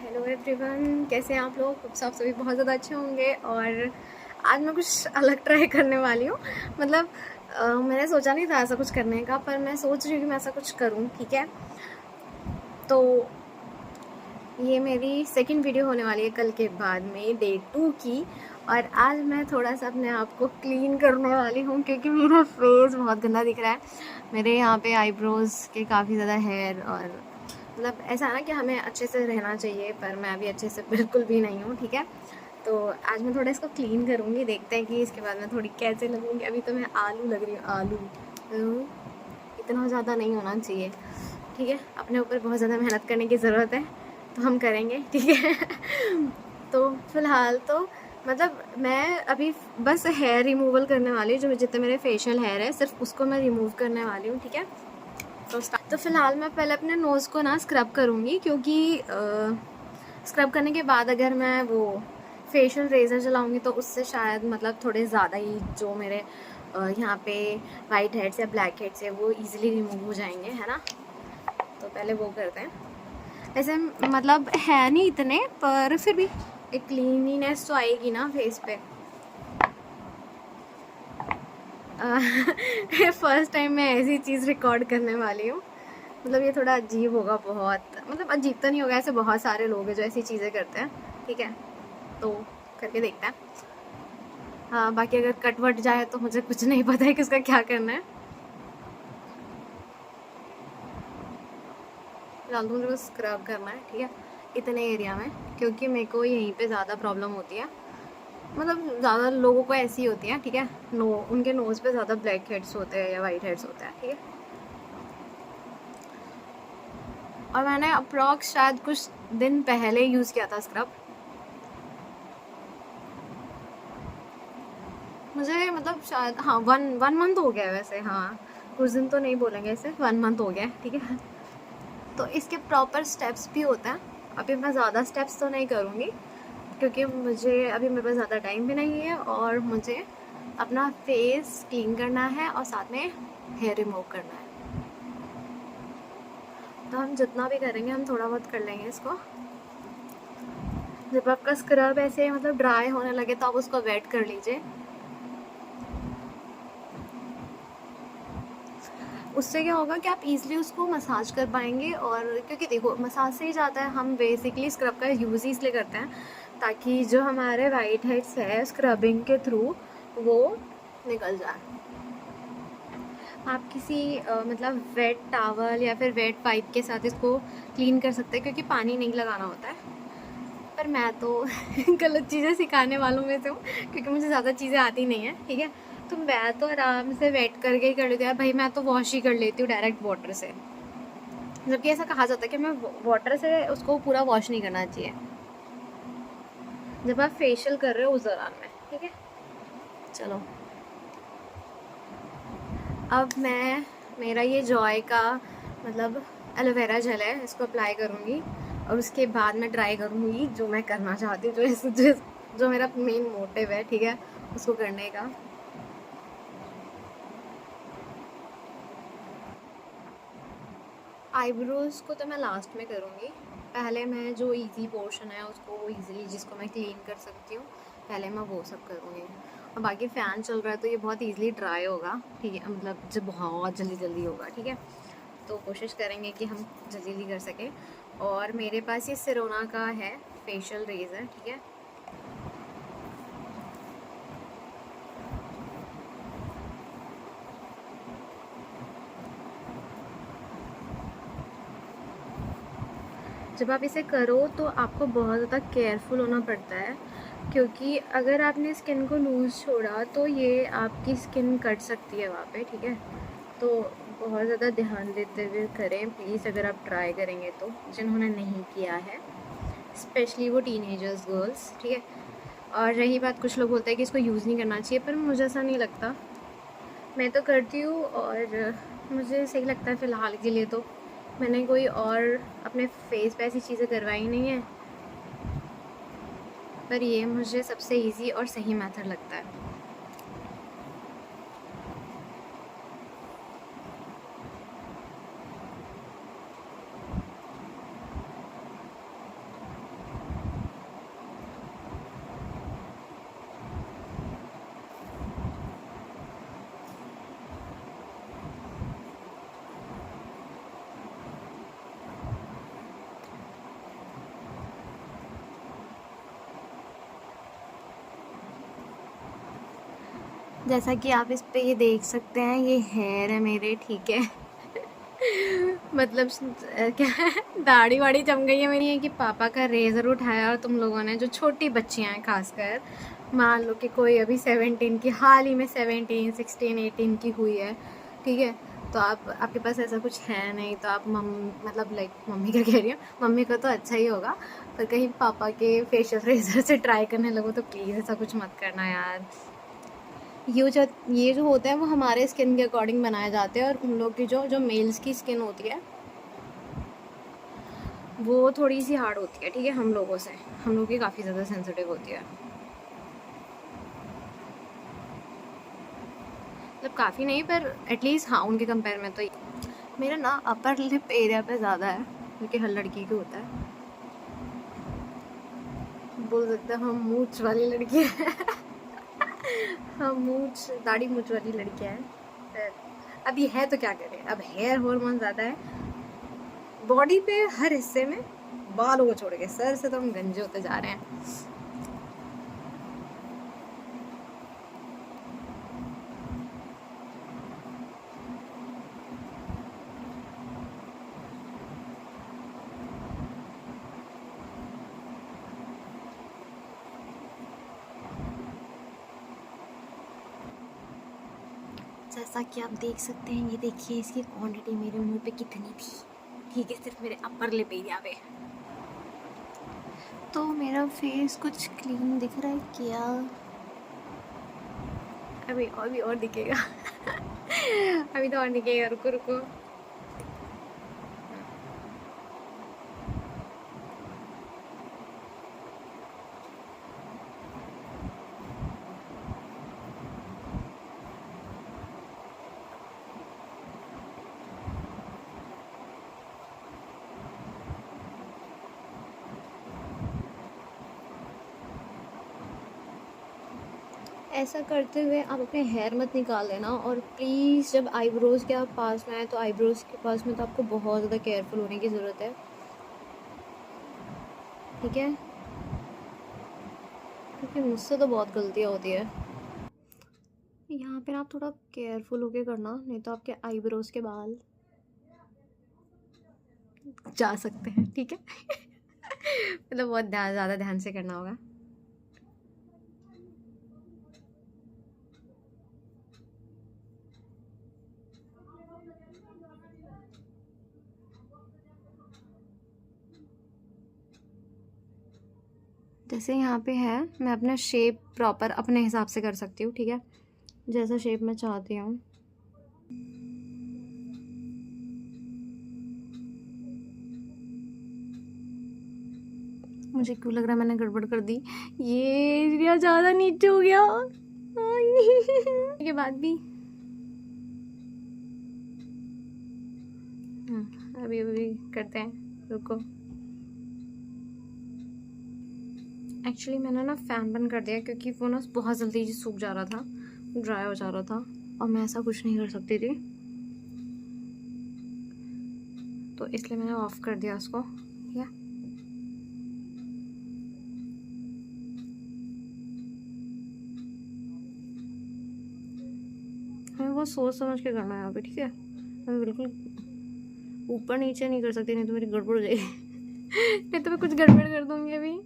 Hello everyone, कैसे हैं आप लोग। सब सभी बहुत ज़्यादा अच्छे होंगे। और आज मैं कुछ अलग ट्राई करने वाली हूँ। मतलब मैंने सोचा नहीं था ऐसा कुछ करने का, पर मैं सोच रही हूँ कि मैं ऐसा कुछ करूँ। ठीक है, तो ये मेरी सेकंड वीडियो होने वाली है कल के बाद में, डे 2 की। और आज मैं थोड़ा सा अपने आप को क्लीन करने वाली हूँ क्योंकि मेरा फेस बहुत गंदा दिख रहा है। मेरे यहाँ पे आईब्रोज़ के काफ़ी ज़्यादा हेयर, और मतलब ऐसा है ना कि हमें अच्छे से रहना चाहिए, पर मैं अभी अच्छे से बिल्कुल भी नहीं हूँ। ठीक है, तो आज मैं थोड़ा इसको क्लीन करूँगी, देखते हैं कि इसके बाद मैं थोड़ी कैसे लगूँगी। अभी तो मैं आलू लग रही हूँ, आलू। इतना ज़्यादा नहीं होना चाहिए। ठीक है, अपने ऊपर बहुत ज़्यादा मेहनत करने की ज़रूरत है, तो हम करेंगे। ठीक है तो फ़िलहाल तो मतलब मैं अभी बस हेयर रिमूवल करने वाली हूँ। जो जितने मेरे फेशियल हेयर है सिर्फ उसको मैं रिमूव करने वाली हूँ। ठीक है, तो फ़िलहाल मैं पहले अपने नोज़ को ना स्क्रब करूँगी, क्योंकि स्क्रब करने के बाद अगर मैं वो फेशियल रेज़र चलाऊँगी तो उससे शायद मतलब थोड़े ज़्यादा ही जो मेरे यहाँ पे वाइट हेड्स या ब्लैक हेड्स है वो ईज़िली रिमूव हो जाएंगे, है ना। तो पहले वो करते हैं। वैसे मतलब है नहीं इतने, पर फिर भी एक क्लीनिनेस तो आएगी ना फेस पे। फर्स्ट टाइम मैं ऐसी चीज़ रिकॉर्ड करने वाली हूँ। मतलब ये थोड़ा अजीब होगा बहुत, मतलब अजीब तो नहीं होगा, ऐसे बहुत सारे लोग हैं जो ऐसी चीज़ें करते हैं। ठीक है, तो करके देखते हैं। हाँ, बाकी अगर कट वट जाए तो मुझे कुछ नहीं पता है कि उसका क्या करना है। फिलहाल तो मुझे बस स्क्रब करना है। ठीक है, इतने एरिया में, क्योंकि मेरे को यहीं पे ज़्यादा प्रॉब्लम होती है। मतलब ज़्यादा लोगों को ऐसी होती है। ठीक है, उनके नोज़ पे ज़्यादा ब्लैक हेड्स होते हैं या वाइट हेड्स होते हैं। ठीक है, और मैंने अप्रॉक्स शायद कुछ दिन पहले यूज़ किया था स्क्रब। मुझे मतलब शायद हाँ वन मंथ हो गया है वैसे। हाँ, कुछ दिन तो नहीं बोलेंगे इसे, 1 मंथ हो गया है। ठीक है, तो इसके प्रॉपर स्टेप्स भी होते हैं। अभी मैं ज़्यादा स्टेप्स तो नहीं करूँगी, क्योंकि मुझे अभी मेरे पास ज़्यादा टाइम भी नहीं है, और मुझे अपना फेस क्लीन करना है और साथ में हेयर रिमूव करना है। तो हम जितना भी करेंगे हम थोड़ा बहुत कर लेंगे इसको। जब आपका स्क्रब ऐसे मतलब ड्राई होने लगे तो आप उसको वेट कर लीजिए। उससे क्या होगा कि आप इजीली उसको मसाज कर पाएंगे। और क्योंकि देखो मसाज से ही जाता है, हम बेसिकली स्क्रब का यूज़ ही इसलिए करते हैं ताकि जो हमारे वाइट हेड्स है स्क्रबिंग के थ्रू वो निकल जाए। आप किसी मतलब वेट टावल या फिर वेट पाइप के साथ इसको क्लीन कर सकते हैं, क्योंकि पानी नहीं लगाना होता है। पर मैं तो गलत चीज़ें सिखाने वालों में से हूँ, क्योंकि मुझे ज़्यादा चीज़ें आती नहीं है। ठीक है, तो मैं तो आराम से वेट करके ही कर लेती हूँ भाई। मैं तो वॉश ही कर लेती हूँ डायरेक्ट वाटर से, जबकि ऐसा कहा जाता है कि हमें वाटर से उसको पूरा वॉश नहीं करना चाहिए जब आप फेशियल कर रहे हो उस दौरान में। ठीक है, चलो अब मैं मेरा ये जॉय का मतलब एलोवेरा जेल है, इसको अप्लाई करूँगी और उसके बाद मैं ट्राई करूँगी जो मैं करना चाहती हूँ, जो मेरा मेन मोटिव है। ठीक है, उसको करने का। आईब्रोज़ को तो मैं लास्ट में करूँगी। पहले मैं जो इजी पोर्शन है उसको इजीली जिसको मैं क्लीन कर सकती हूँ पहले मैं वो सब करूँगी। और बाकी फ़ैन चल रहा है तो ये बहुत इजीली ड्राई होगा। ठीक है, मतलब जब बहुत जल्दी जल्दी होगा। ठीक है, तो कोशिश करेंगे कि हम जल्दी जल्दी कर सकें। और मेरे पास ये सिरोना का है फेशियल रेज़र। ठीक है, जब आप इसे करो तो आपको बहुत ज़्यादा केयरफुल होना पड़ता है, क्योंकि अगर आपने स्किन को लूज़ छोड़ा तो ये आपकी स्किन कट सकती है वहाँ पे। ठीक है, तो बहुत ज़्यादा ध्यान देते हुए करें प्लीज़, अगर आप ट्राई करेंगे तो, जिन्होंने नहीं किया है, स्पेशली वो टीनेजर्स गर्ल्स। ठीक है, और रही बात, कुछ लोग बोलते हैं कि इसको यूज़ नहीं करना चाहिए, पर मुझे ऐसा नहीं लगता। मैं तो करती हूँ और मुझे सही लगता है। फ़िलहाल के लिए तो मैंने कोई और अपने फेस पे ऐसी चीज़ें करवाई नहीं है, पर ये मुझे सबसे इजी और सही मेथड लगता है। जैसा कि आप इस पे ये देख सकते हैं, ये हेयर है मेरे, ठीक है। मतलब क्या है, दाढ़ी वाड़ी जम गई है मेरी। है कि पापा का रेज़र उठाया और तुम लोगों ने, जो छोटी बच्चियां हैं खासकर, मान लो कि कोई अभी 17 की, हाल ही में 17, 16, 18 की हुई है, ठीक है, तो आपके पास ऐसा कुछ है नहीं, तो आप मतलब लाइक मम्मी क्या कह रही हूँ, मम्मी को तो अच्छा ही होगा, पर कहीं पापा के फेशियल रेज़र से ट्राई करने लगो तो प्लीज़ ऐसा कुछ मत करना यार। ये जो होता है वो हमारे स्किन के अकॉर्डिंग बनाए जाते हैं, और उन लोग की जो जो मेल्स की स्किन होती है वो थोड़ी सी हार्ड होती है, ठीक है, हम लोगों से, हम लोग की काफ़ी ज़्यादा सेंसिटिव होती है। मतलब काफ़ी नहीं, पर एटलीस्ट हाँ उनके कंपेयर में तो मेरा ना अपर लिप एरिया पे ज़्यादा है, क्योंकि हर लड़की को होता है, बोल सकते हैं हम मूंछ वाली लड़की है। हम मूंछ, दाढ़ी मूंछ वाली लड़कियाँ हैं, पर अब ये है तो क्या करें, अब हेयर हॉर्मोन ज़्यादा है बॉडी पे, हर हिस्से में, बालों को छोड़ के सर से तो हम गंजे होते जा रहे हैं। जैसा कि आप देख सकते हैं, ये देखिए इसकी क्वांटिटी मेरे मुंह पे कितनी थी, ठीक है, सिर्फ मेरे अपर लिप एरिया पे। तो मेरा फेस कुछ क्लीन दिख रहा है क्या? अभी और दिखेगा। अभी तो और दिखेगा, रुको रुको। ऐसा करते हुए आप अपने हेयर मत निकाल लेना, और प्लीज़ जब आईब्रोज़ के आप पास में आए तो आईब्रोज़ के पास में तो आपको बहुत ज़्यादा केयरफुल होने की ज़रूरत है, ठीक है, क्योंकि मुझसे तो बहुत गलतियाँ होती है। यहाँ पे ना आप थोड़ा केयरफुल होके करना, नहीं तो आपके आईब्रोज़ के बाल जा सकते हैं, ठीक है। मतलब बहुत ज़्यादा ध्यान से करना होगा। जैसे यहाँ पे है, मैं अपना शेप प्रॉपर अपने हिसाब से कर सकती हूँ, ठीक है, जैसा शेप मैं चाहती हूँ। मुझे क्यों लग रहा है मैंने गड़बड़ कर दी, ये एरिया ज़्यादा नीचे हो गया। के बाद भी अभी अभी करते हैं, रुको। एक्चुअली मैंने ना फ़ैन बंद कर दिया, क्योंकि वो ना बहुत जल्दी सूख जा रहा था, ड्राई हो जा रहा था, और मैं ऐसा कुछ नहीं कर सकती थी, तो इसलिए मैंने ऑफ़ कर दिया उसको, ठीक है। हमें बहुत सोच समझ के करना है यहाँ पे, ठीक है, हमें बिल्कुल ऊपर नीचे नहीं कर सकती, नहीं तो मेरी गड़बड़ हो जाएगी। नहीं तो मैं कुछ गड़बड़ कर दूँगी अभी।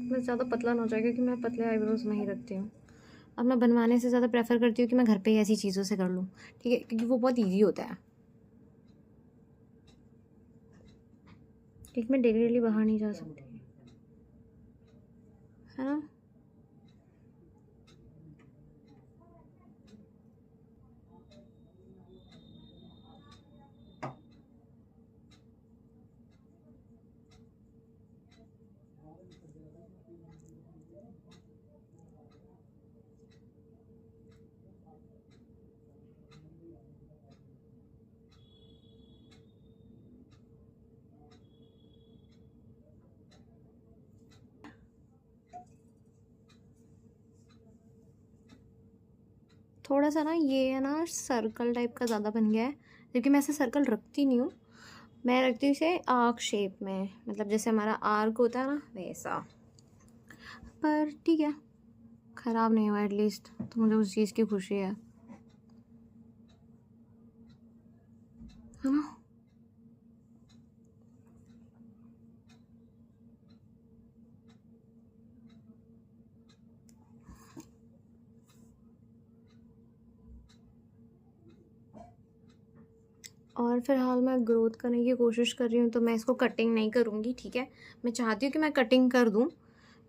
बस ज़्यादा पतला ना हो जाए, क्योंकि मैं पतले आईब्रोज नहीं रखती हूँ, अब मैं बनवाने से ज़्यादा प्रेफर करती हूँ कि मैं घर पे ही ऐसी चीज़ों से कर लूँ, ठीक है, क्योंकि वो बहुत ईजी होता है, क्योंकि मैं डेली डेली बाहर नहीं जा सकती, है ना। थोड़ा सा ना ये है ना सर्कल टाइप का ज़्यादा बन गया है, क्योंकि मैं ऐसे सर्कल रखती नहीं हूँ, मैं रखती हूँ इसे आर्क शेप में, मतलब जैसे हमारा आर्क होता है ना वैसा। पर ठीक है, ख़राब नहीं हुआ एटलीस्ट, तो मुझे उस चीज़ की खुशी है ना। और फ़िलहाल मैं ग्रोथ करने की कोशिश कर रही हूँ, तो मैं इसको कटिंग नहीं करूँगी, ठीक है। मैं चाहती हूँ कि मैं कटिंग कर दूँ,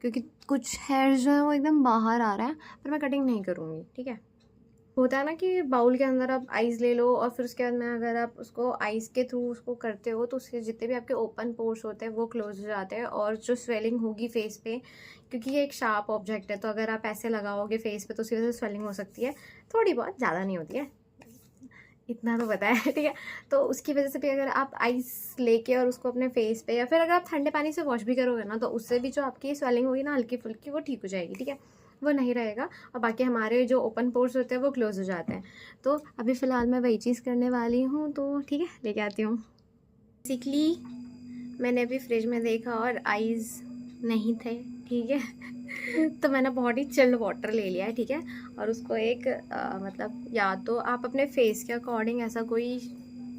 क्योंकि कुछ हेयर्स जो हैं वो एकदम बाहर आ रहा है, पर मैं कटिंग नहीं करूँगी, ठीक है। होता है ना कि बाउल के अंदर आप आइस ले लो और फिर उसके बाद में अगर आप उसको आइस के थ्रू उसको करते हो तो उसके जितने भी आपके ओपन पोर्स होते हैं वो क्लोज हो जाते हैं, और जो स्वेलिंग होगी फेस पे, क्योंकि ये एक शार्प ऑब्जेक्ट है, तो अगर आप ऐसे लगाओगे फेस पे तो उसकी वजह से स्वेलिंग हो सकती है, थोड़ी बहुत, ज़्यादा नहीं होती है, इतना तो पता है, ठीक है। तो उसकी वजह से भी अगर आप आइस लेके और उसको अपने फेस पे, या फिर अगर आप ठंडे पानी से वॉश भी करोगे ना, तो उससे भी जो आपकी स्वेलिंग होगी ना हल्की फुल्की, वो ठीक हो जाएगी, ठीक है, वो नहीं रहेगा। और बाकी हमारे जो ओपन पोर्स होते हैं वो क्लोज हो जाते हैं। तो अभी फ़िलहाल मैं वही चीज़ करने वाली हूँ, तो ठीक है, लेके आती हूँ। बेसिकली मैंने अभी फ्रिज में देखा और आइज़ नहीं थे, ठीक है। तो मैंने बहुत ही चिल्ड वाटर ले लिया है, ठीक है। और उसको एक मतलब या तो आप अपने फेस के अकॉर्डिंग ऐसा कोई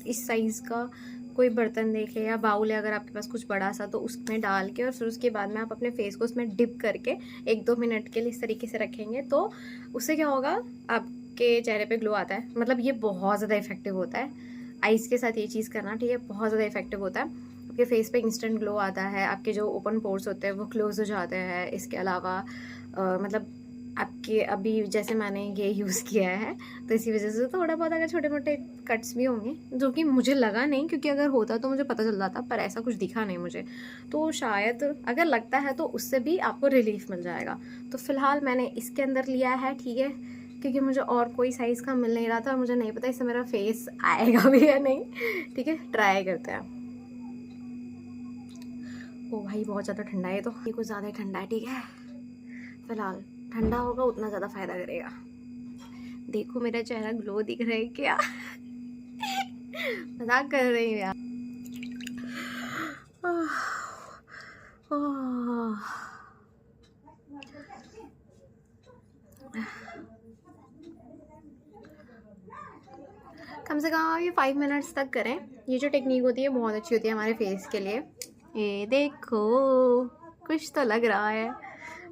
इस साइज़ का कोई बर्तन देखे या बाउल है अगर आपके पास कुछ बड़ा सा, तो उसमें डाल के और फिर उसके बाद में आप अपने फेस को उसमें डिप करके 1-2 मिनट के लिए इस तरीके से रखेंगे, तो उससे क्या होगा, आपके चेहरे पे ग्लो आता है। मतलब ये बहुत ज़्यादा इफेक्टिव होता है, आइस के साथ ये चीज़ करना, ठीक है, बहुत ज़्यादा इफेक्टिव होता है। आपके फेस पे इंस्टेंट ग्लो आता है, आपके जो ओपन पोर्स होते हैं वो क्लोज हो जाते हैं। इसके अलावा मतलब आपके अभी जैसे मैंने ये यूज़ किया है, तो इसी वजह से थोड़ा बहुत अगर छोटे मोटे कट्स भी होंगे, जो कि मुझे लगा नहीं, क्योंकि अगर होता तो मुझे पता चल जाता, पर ऐसा कुछ दिखा नहीं मुझे, तो शायद अगर लगता है तो उससे भी आपको रिलीफ मिल जाएगा। तो फ़िलहाल मैंने इसके अंदर लिया है, ठीक है, क्योंकि मुझे और कोई साइज़ का मिल नहीं रहा था और मुझे नहीं पता इससे मेरा फेस आएगा भी या नहीं, ठीक है, ट्राई करते हैं। ओ भाई बहुत ज़्यादा ठंडा है, तो ये कुछ ज़्यादा ही ठंडा है, ठीक है। फिलहाल ठंडा होगा उतना ज़्यादा फ़ायदा करेगा। देखो मेरा चेहरा ग्लो दिख रहा है क्या? मजाक कर रही हूँ यार। कम से कम ये 5 मिनट्स तक करें। ये जो टेक्निक होती है बहुत अच्छी होती है हमारे फेस के लिए। ये देखो कुछ तो लग रहा है,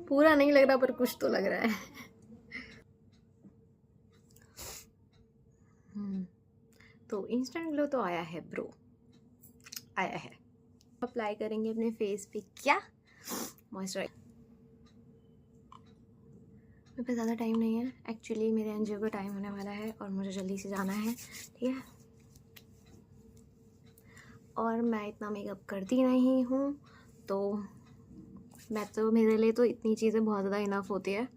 पूरा नहीं लग रहा पर कुछ तो लग रहा है। तो इंस्टेंट ग्लो तो आया है ब्रो, आया है। अप्लाई करेंगे अपने फेस पे क्या मॉइस्चराइजर। मेरे पे ज़्यादा टाइम नहीं है एक्चुअली, मेरे एनजीओ का टाइम होने वाला है और मुझे जल्दी से जाना है, ठीक है। और मैं इतना मेकअप करती नहीं हूँ, तो मेरे लिए तो इतनी चीज़ें बहुत ज़्यादा इनफ होती है,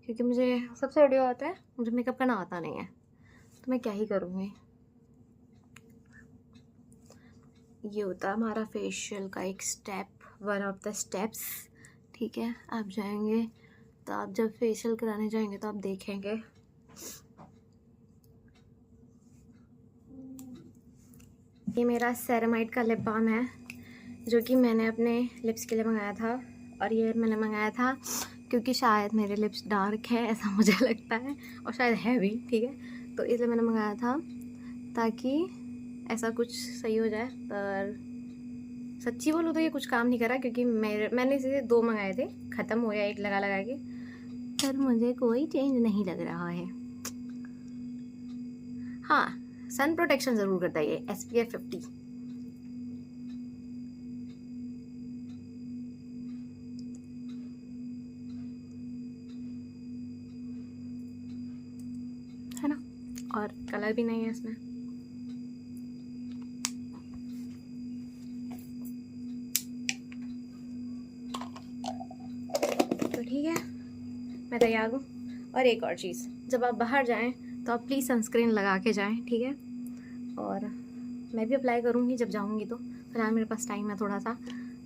क्योंकि मुझे सबसे बढ़िया आता है, मुझे मेकअप करना आता नहीं है, तो मैं क्या ही करूँगी। ये होता है हमारा फेशियल का एक step, one of the steps, ठीक है। आप जाएंगे तो आप जब फेशियल कराने जाएंगे तो आप देखेंगे ये मेरा सेरामाइड का लिप बाम है, जो कि मैंने अपने लिप्स के लिए मंगाया था। और ये मैंने मंगाया था क्योंकि शायद मेरे लिप्स डार्क है, ऐसा मुझे लगता है, और शायद है भी, ठीक है। तो इसलिए मैंने मंगाया था ताकि ऐसा कुछ सही हो जाए। पर सच्ची बोलूँ तो ये कुछ काम नहीं करा, क्योंकि मैंने इसे 2 मंगाए थे, ख़त्म हो गया एक लगा लगा के, पर मुझे कोई चेंज नहीं लग रहा है। हाँ, सन प्रोटेक्शन ज़रूर करता है ये, SPF 50। है ना, और कलर भी नहीं है इसमें। तो ठीक है, मैं तैयार हूँ। और एक और चीज़, जब आप बाहर जाएं तो आप प्लीज़ सनस्क्रीन लगा के जाएं, ठीक है। और मैं भी अप्लाई करूँगी जब जाऊँगी, तो फिलहाल मेरे पास टाइम है थोड़ा सा,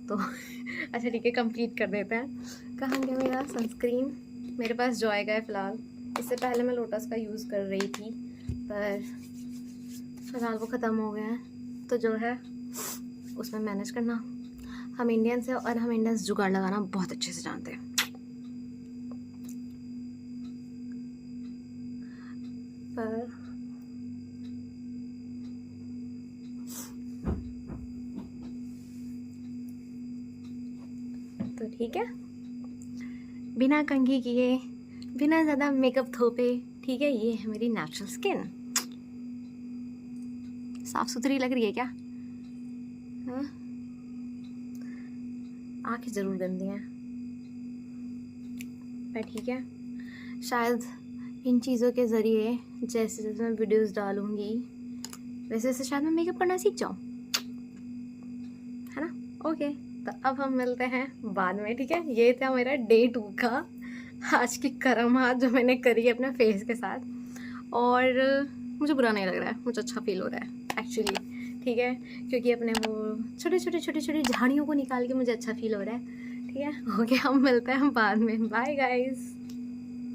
तो अच्छा ठीक है, कंप्लीट कर देते हैं। कहाँ गया मेरा सनस्क्रीन? मेरे पास जॉय का है फ़िलहाल। इससे पहले मैं लोटस का यूज़ कर रही थी, पर फिलहाल वो ख़त्म हो गया है, तो जो है उसमें मैनेज करना। हम इंडियंस हैं और हम इंडियंस जुगाड़ लगाना बहुत अच्छे से जानते हैं। पर तो ठीक है, बिना कंघी किए, बिना ज़्यादा मेकअप थोपे, ठीक है। ये है मेरी नेचुरल स्किन। साफ सुथरी लग रही है क्या? हाँ? आँखें ज़रूर गंदी हैं, पर ठीक है। शायद इन चीज़ों के ज़रिए जैसे जैसे मैं वीडियोस डालूँगी वैसे वैसे शायद मैं मेकअप करना सीख जाऊँ, है ना। ओके, तो अब हम मिलते हैं बाद में, ठीक है। ये था मेरा डे 2 का आज की करामात जो मैंने करी है अपने फेस के साथ, और मुझे बुरा नहीं लग रहा है, मुझे अच्छा फील हो रहा है एक्चुअली, ठीक है। क्योंकि अपने वो छोटे छोटे झाड़ियों को निकाल के मुझे अच्छा फील हो रहा है, ठीक है। ओके, हम मिलते हैं बाद में। Bye guys.